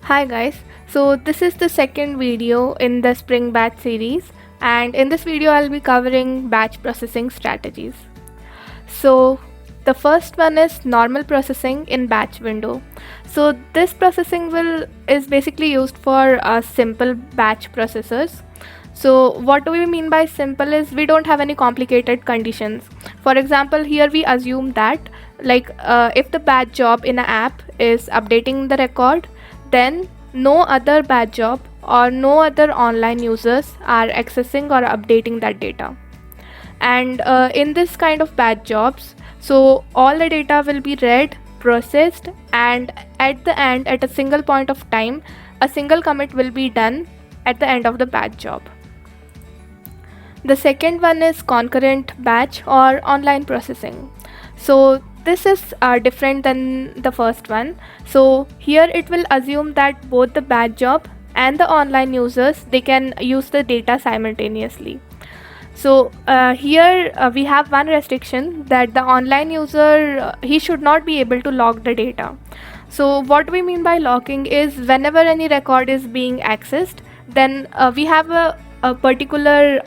Hi guys, so this is the second video in the Spring Batch series, and in this video I'll be covering batch processing strategies. So the first one is normal processing in batch window. So this processing is basically used for simple batch processors. So what do we mean by simple is we don't have any complicated conditions. For example, here we assume that if the batch job in an app is updating the record, then no other batch job or no other online users are accessing or updating that data. And in this kind of batch jobs, so all the data will be read, processed, and at the end, at a single point of time, a single commit will be done at the end of the batch job. The second one is concurrent batch or online processing. So this is different than the first one. So here it will assume that both the batch job and the online users, they can use the data simultaneously. So here we have one restriction, that the online user, he should not be able to log the data. So what we mean by logging is whenever any record is being accessed, then we have a particular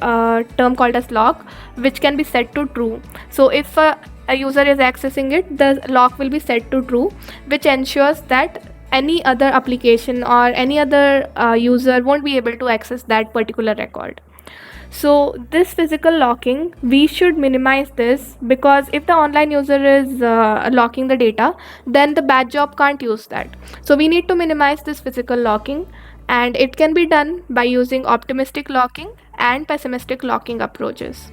term called as lock, which can be set to true. So if a user is accessing it, the lock will be set to true, which ensures that any other application or any other user won't be able to access that particular record. So this physical locking, we should minimize this, because if the online user is locking the data, then the batch job can't use that. So we need to minimize this physical locking, and it can be done by using optimistic locking and pessimistic locking approaches.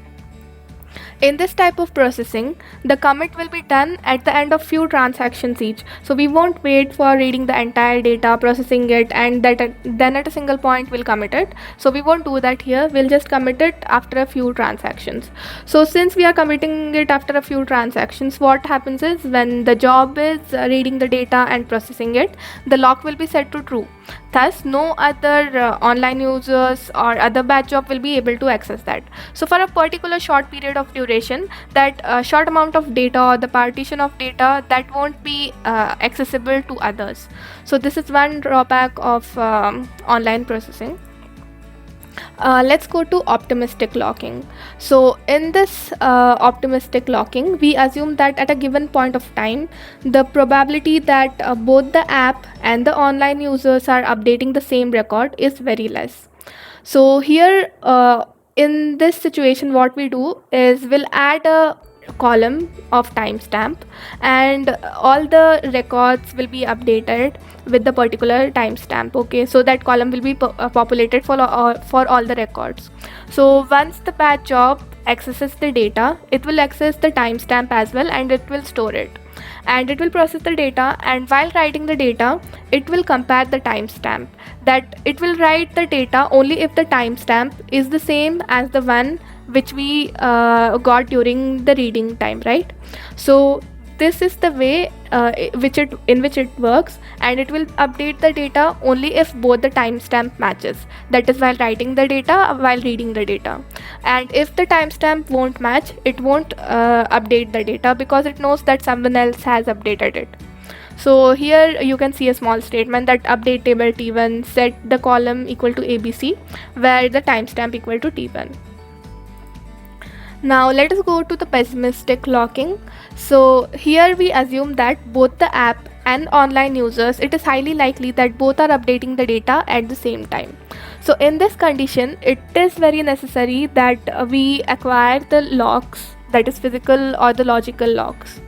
In this type of processing, the commit will be done at the end of few transactions each. So we won't wait for reading the entire data, processing it, and then at a single point we'll commit it. So we won't do that here. We'll just commit it after a few transactions. So since we are committing it after a few transactions, what happens is when the job is reading the data and processing it, the lock will be set to true. Thus, no other online users or other batch job will be able to access that. So for a particular short period of duration, that short amount of data or the partition of data, that won't be accessible to others. So this is one drawback of online processing. Let's go to optimistic locking. So in this optimistic locking, we assume that at a given point of time, the probability that both the app and the online users are updating the same record is very less. So here in this situation, what we do is we'll add a column of timestamp, and all the records will be updated with the particular timestamp. Okay, so that column will be populated for all the records. So once the batch job accesses the data, it will access the timestamp as well, and it will store it, and it will process the data, and while writing the data, it will compare the timestamp. That it will write the data only if the timestamp is the same as the one which we got during the reading time, right? So this is the way in which it works, and it will update the data only if both the timestamp matches. That is while writing the data, while reading the data. And if the timestamp won't match, it won't update the data, because it knows that someone else has updated it. So here you can see a small statement that update table T1, set the column equal to ABC, where the timestamp equal to T1. Now let us go to the pessimistic locking. So here we assume that both the app and online users, it is highly likely that both are updating the data at the same time. So in this condition, it is very necessary that we acquire the locks, that is physical or the logical locks.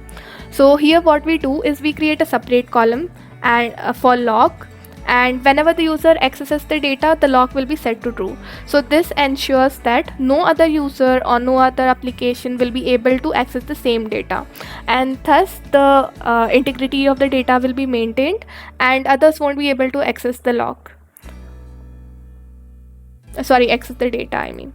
So here what we do is we create a separate column and for lock, and whenever the user accesses the data, the lock will be set to true. So this ensures that no other user or no other application will be able to access the same data, and thus the integrity of the data will be maintained, and others won't be able to access the lock. Access the data, I mean.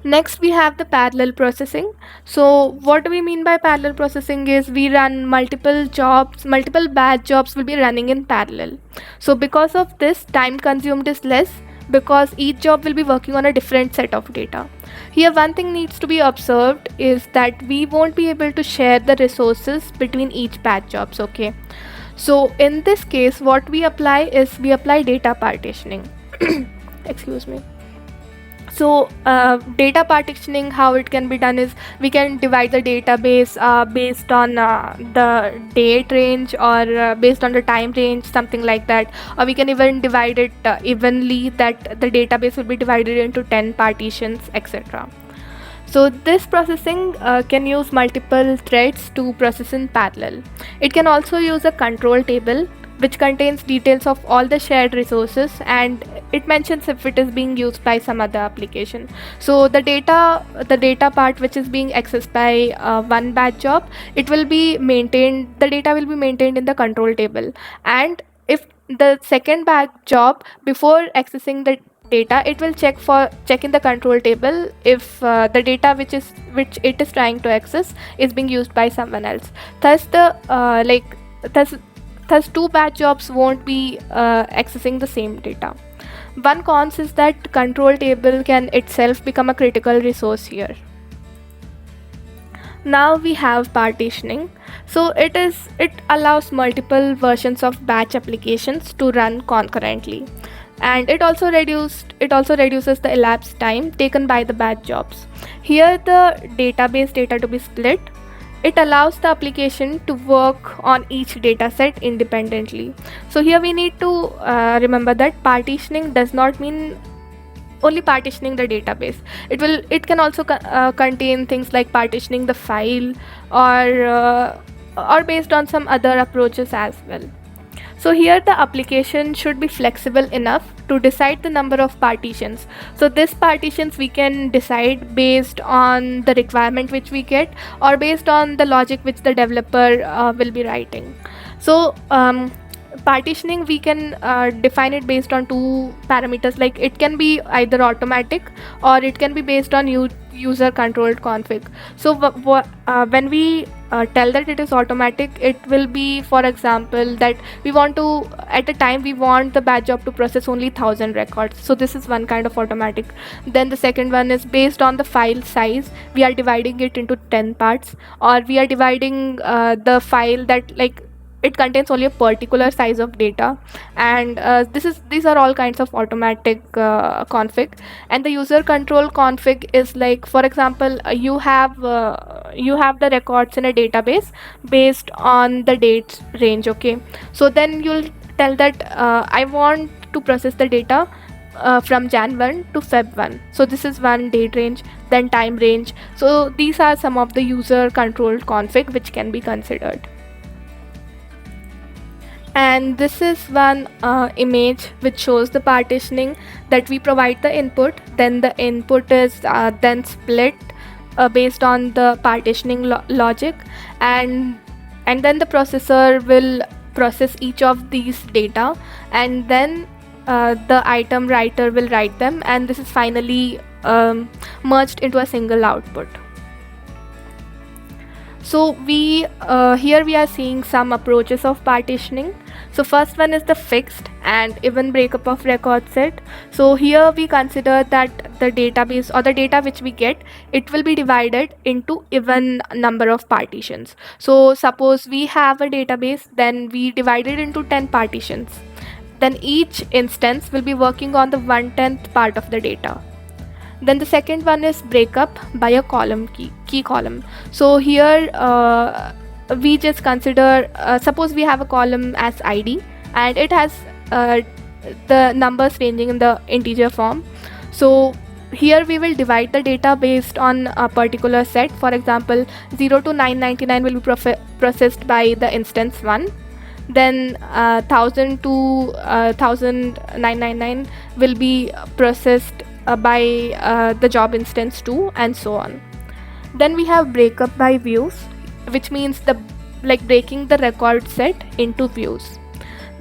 Next, we have the parallel processing. So what we mean by parallel processing is we run multiple jobs, multiple batch jobs will be running in parallel. So because of this, time consumed is less, because each job will be working on a different set of data. Here, one thing needs to be observed is that we won't be able to share the resources between each batch jobs, okay? So in this case, what we apply is we apply data partitioning. Excuse me. So data partitioning, how it can be done is we can divide the database based on the date range, or based on the time range, something like that. Or we can even divide it evenly, that the database will be divided into 10 partitions, etc. So this processing can use multiple threads to process in parallel. It can also use a control table which contains details of all the shared resources, and it mentions if it is being used by some other application. So the data part which is being accessed by one batch job, the data will be maintained in the control table. And if the second batch job, before accessing the data, it will check in the control table if the data which it is trying to access is being used by someone else. Thus thus two batch jobs won't be accessing the same data. One cons is that control table can itself become a critical resource here. Now we have partitioning. So it allows multiple versions of batch applications to run concurrently, and it also reduces the elapsed time taken by the batch jobs. Here, the database data to be split. It allows the application to work on each data set independently. So here we need to remember that partitioning does not mean only partitioning the database. It can also contain things like partitioning the file, or based on some other approaches as well. So here the application should be flexible enough to decide the number of partitions. So these partitions we can decide based on the requirement which we get, or based on the logic which the developer will be writing. So partitioning, we can define it based on two parameters. Like, it can be either automatic, or it can be based on user controlled config. So when we tell that it is automatic, it will be, for example, that we want to, at a time we want the batch job to process only 1000 records. So this is one kind of automatic. Then the second one is based on the file size. We are dividing it into 10 parts, or we are dividing the file that, like, it contains only a particular size of data. And these are all kinds of automatic config. And the user control config is like, for example, you have the records in a database based on the dates range, okay? So then you'll tell that I want to process the data from Jan 1 to Feb 1. So this is one date range, then time range. So these are some of the user controlled config which can be considered. And this is one image which shows the partitioning, that we provide the input, then the input is then split based on the partitioning logic, and then the processor will process each of these data, and then the item writer will write them, and this is finally merged into a single output. So here we are seeing some approaches of partitioning. So first one is the fixed and even breakup of record set. So here we consider that the database, or the data which we get, it will be divided into even number of partitions. So suppose we have a database, then we divide it into 10 partitions. Then each instance will be working on the 1/10th part of the data. Then the second one is breakup by a column key column. So here we just consider, suppose we have a column as ID, and it has the numbers ranging in the integer form. So here we will divide the data based on a particular set. For example, 0 to 999 will be processed by the instance 1. Then 1000 to 1999 will be processed by the job instance 2, and so on. Then we have breakup by views, which means breaking the record set into views.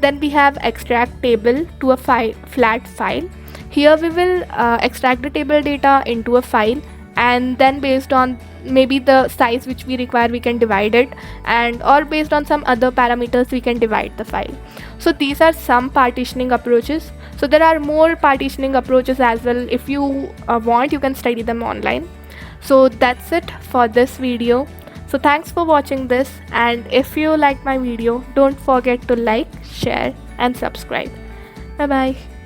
Then we have extract table to a flat file. Here we will extract the table data into a file, and then based on maybe the size which we require, we can divide it, and or based on some other parameters we can divide the file. So these are some partitioning approaches. So there are more partitioning approaches as well. If you want, you can study them online. So that's it for this video. So thanks for watching this, and if you like my video, don't forget to like, share and subscribe. Bye bye.